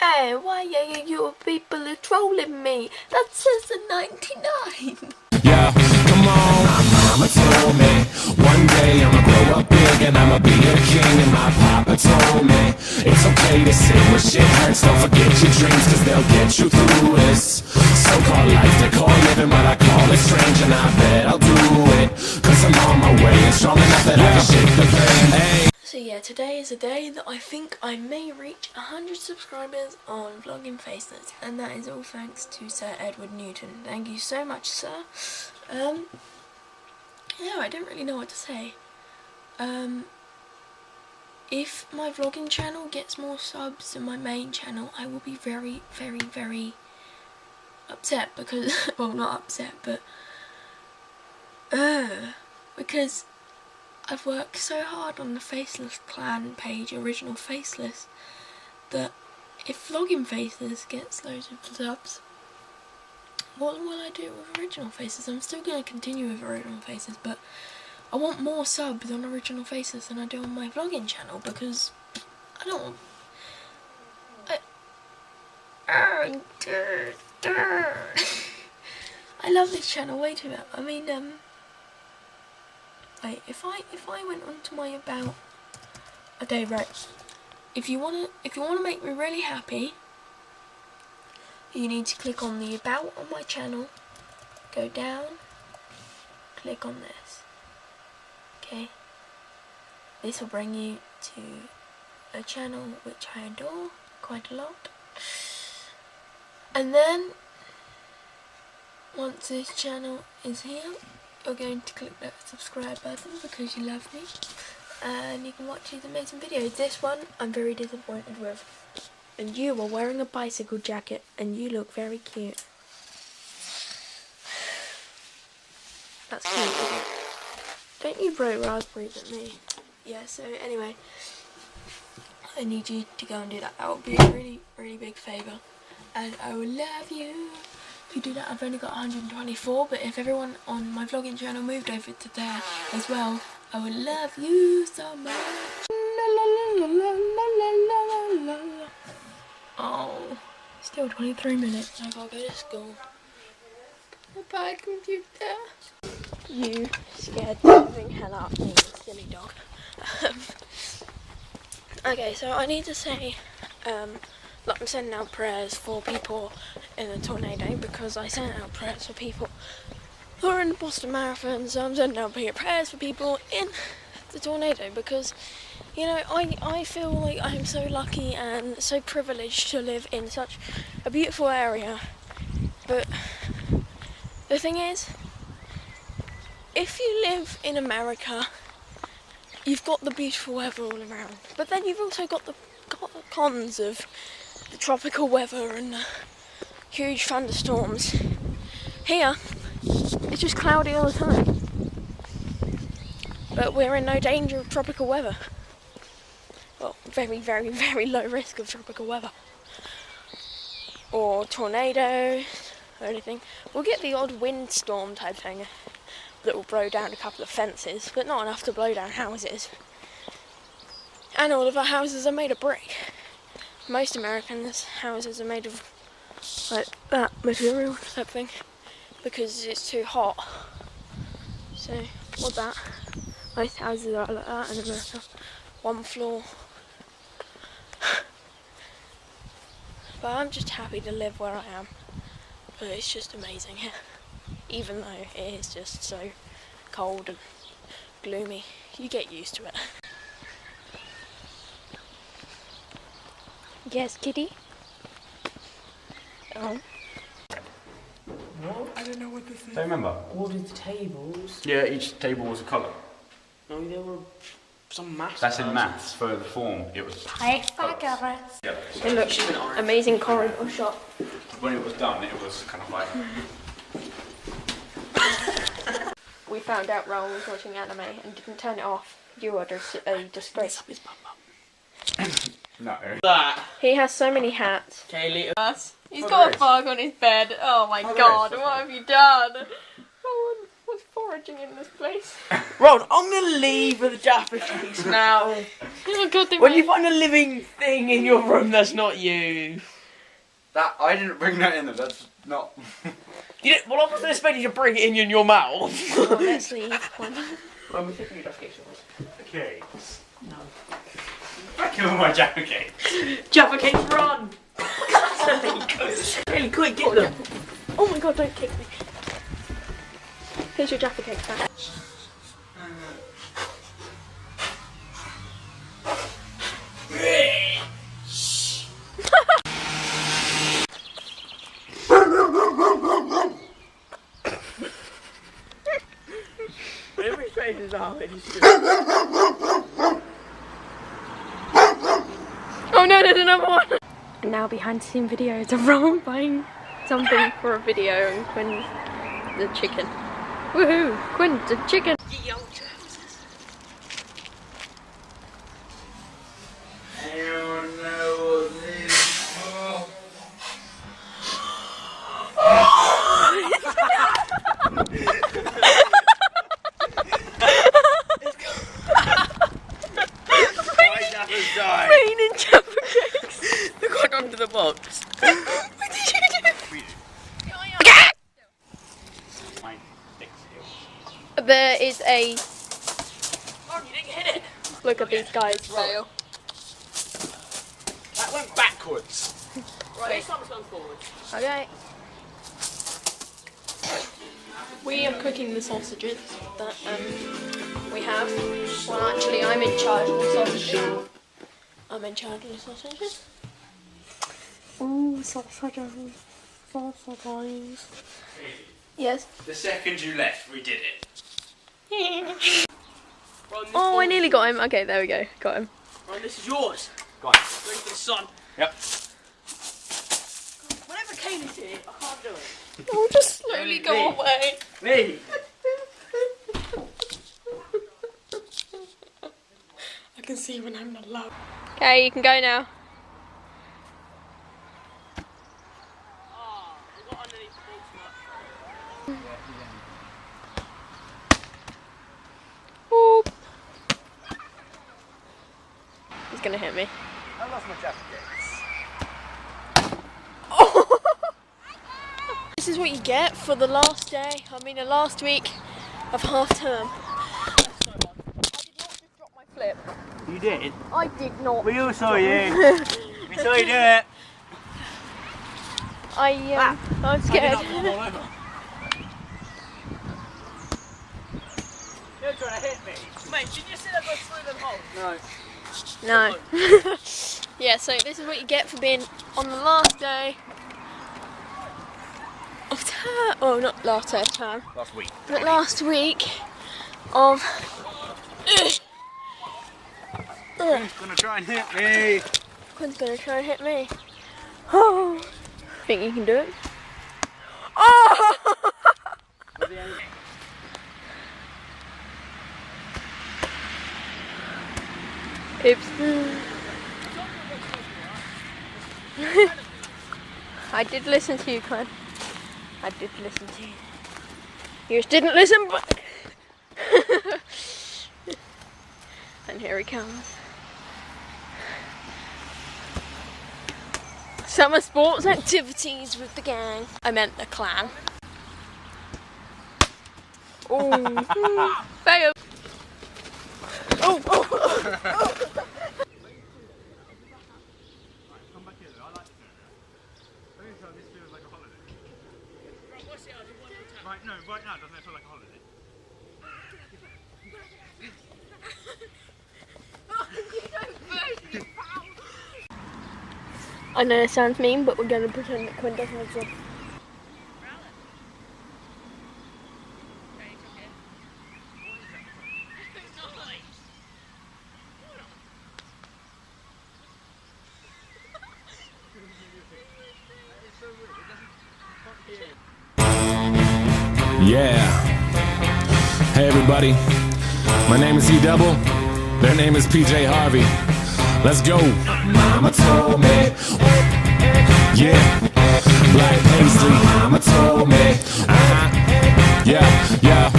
Hey, why are you people are trolling me? That says a 99. Yeah, come on. My mama told me one day I'ma grow up big and I'ma be a king. And my papa told me it's okay to sit where shit hurts. Don't forget your dreams, cause they'll get you through this so-called life they call living, what I call it strange. And I bet I'll do it, cause I'm on my way and strong enough that I can shake the pain. Hey. So yeah, today is a day that I think I may reach 100 subscribers on Vlogging Faceless, and that is all thanks to Sir Edward Newton. Thank you so much, sir. Yeah, I don't really know what to say. If my vlogging channel gets more subs than my main channel, I will be very, very, very upset because, well, not upset, but because I've worked so hard on the Faceless Clan page, original Faceless, that if Vlogging Faceless gets loads of subs, what will I do with original Faces? I'm still going to continue with original Faces, but I want more subs on original Faces than I do on my vlogging channel, because I don't want... I love this channel way too much. I mean, wait, if I went onto my about a day, right? If you wanna make me really happy, you need to click on the about on my channel, go down, click on this. Okay. This will bring you to a channel which I adore quite a lot. And then once this channel is here, you're going to click that subscribe button because you love me, and you can watch these amazing videos. This one I'm very disappointed with, and you are wearing a bicycle jacket and you look very cute. That's cute, isn't it? Don't you throw raspberries at me? Yeah, so anyway, I need you to go and do that. That would be a really, really big favour, and I will love you. If you do that, I've only got 124, but if everyone on my vlogging channel moved over to there as well, I would love you so much. Oh, still 23 minutes. I gotta go to school. Bye, computer. You scared the living hell out of me, silly dog. Okay, so I need to say, like, I'm sending out prayers for people in the tornado, because I sent out prayers for people who are in the Boston Marathon, so I'm sending out prayers for people in the tornado, because, you know, I feel like I'm so lucky and so privileged to live in such a beautiful area. But the thing is, if you live in America, you've got the beautiful weather all around, but then you've also got the cons of the tropical weather and the huge thunderstorms. Here, it's just cloudy all the time, but we're in no danger of tropical weather. Well, very, very, very low risk of tropical weather or tornadoes or anything. We'll get the odd windstorm type thing that will blow down a couple of fences, but not enough to blow down houses. And all of our houses are made of brick. Most Americans' houses are made of like that material type thing, because it's too hot. So, what that? Most houses are like that in America. One floor. But I'm just happy to live where I am. But it's just amazing here. Even though it is just so cold and gloomy, you get used to it. Yes, kitty? Oh. What? I don't know what this is. Don't remember? Ordered tables. Yeah, each table was a colour. No, there were some maths. That's in maths, for the form, it was colours. Yeah. It looks amazing corridor shot. When it was done, it was kind of like... We found out Raoul was watching anime and didn't turn it off. You are a disgrace. No. That. He has so many hats. Kaylee. He's got a bug on his bed. Oh my god, what have you done? What's foraging in this place? Ron, I'm gonna leave with the Jaffa cakes now. Oh God, they When you find a living thing in your room that's not you. That I didn't bring that in there. That's not. You know, well, I'm not gonna expect you to bring it in your mouth. Oh, let's leave one. Well, we're taking your Jaffa cakes. Cakes. No. I killed my Jaffa cakes. Jaffa cakes, run! Really quick, get them. Oh my God, don't kick me. Here's your Jaffa cake back. Whatever his face is out, he's just... Oh no, there's another one! Now behind the scene videos of Ron buying something for a video and Quinn the chicken. Woohoo! Quinn the chicken! Raining Jaffa cakes! They got under the box. What did you do? Mine sticks here. There is a... Oh, you didn't hit it. Look at these guys fail. That went backwards. Right, this one's gone forwards. Okay. We are cooking the sausages that we have. Well, actually, I'm in charge of the sausages. I'm in charge of the sausages. Ooh, sausages. Sausages. Yes. The second you left, we did it. Ron, Oh, I nearly got him. Okay, there we go. Got him. Ron, this is yours. Go on. Ready for the sun. Yep. Whenever Kaylee's in it, I can't do it. Oh, just slowly go Me. away. Me. I can see when I'm not loud. Okay, you can go now. Oh, we got underneath the ball Boop. He's gonna hit me. I lost my Jaffa cakes. This is what you get for the last day, the last week of half term. I did not just drop my flip. You did? I did not. We all saw you. We saw you do it. I'm scared. You're trying to hit me. Mate, did you see that go through them holes? No. Yeah, so this is what you get for being on the last day of term. Oh, not last day of term. Last week. But last week of. Who's gonna try and hit me? Quinn's gonna try and hit me. Oh. Think you can do it? Oh! Oops. I did listen to you, Quinn. I did listen to you. You just didn't listen back. And here he comes. Summer sports activities with the gang. I meant the clan. Oh, fail. Oh, oh. Come back here, I like this area. I think so, this feels like a holiday. Right, no, right now doesn't it feel like a holiday? I know it sounds mean, but we're going to pretend that Quinn doesn't exist. Yeah. Hey everybody, my name is E-Double, their name is PJ Harvey. Let's go. Mama told me. Yeah. Black paisley. Mama told me. Yeah, yeah.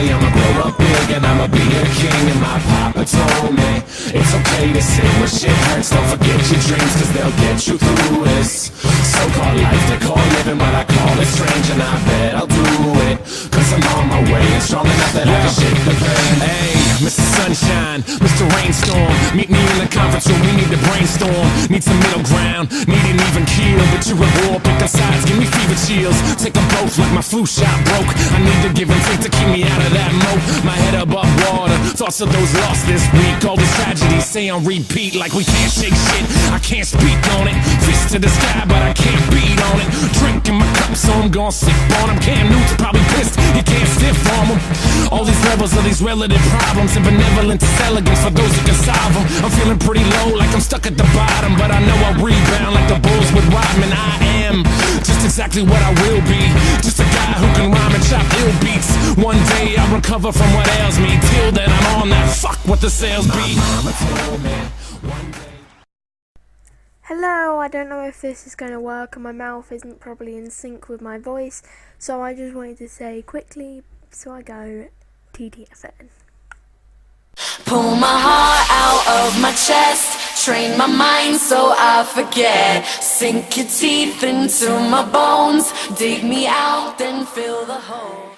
day I'ma grow up big and I'ma be a king. And my papa told me it's okay to sit when shit hurts. Don't forget your dreams, cause they'll get you through this so-called life they call living, but I call it strange. And I bet I'll do it, cause I'm on my way and strong enough that I can shake the pain. Hey, Mr. Sunshine, Mr. Rainstorm, meet me in the conference room, we need to brainstorm. Need some middle ground, need an even keel. But you at war, pick a sides, give me fever chills. Take them both like my flu shot broke. I need to give and take to keep me out of that moat. My head above water, thoughts of those lost this week. All these tragedies say on repeat like we can't shake shit. I can't speak on it, fist to the sky but I can't beat on it. Drink in my cup so I'm gon' sip on him. Cam Newton's probably pissed, you can't stiff on him. All these levels of these relative problems and benevolence is elegance for those who can solve them. I'm feeling pretty low like I'm stuck at the bottom, but I know I'll rebound like the Bulls with Rodman. I am just exactly what I will be, just a guy who can rhyme and chop ill beats. One day I'll recover from what ails me. Till then I'm on that fuck what the sales be. Mama told me one day. Hello, I don't know if this is going to work and my mouth isn't probably in sync with my voice, so I just wanted to say quickly, so I go TTFN. Pull my heart out of my chest, train my mind so I forget. Sink your teeth into my bones, dig me out, then fill the hole.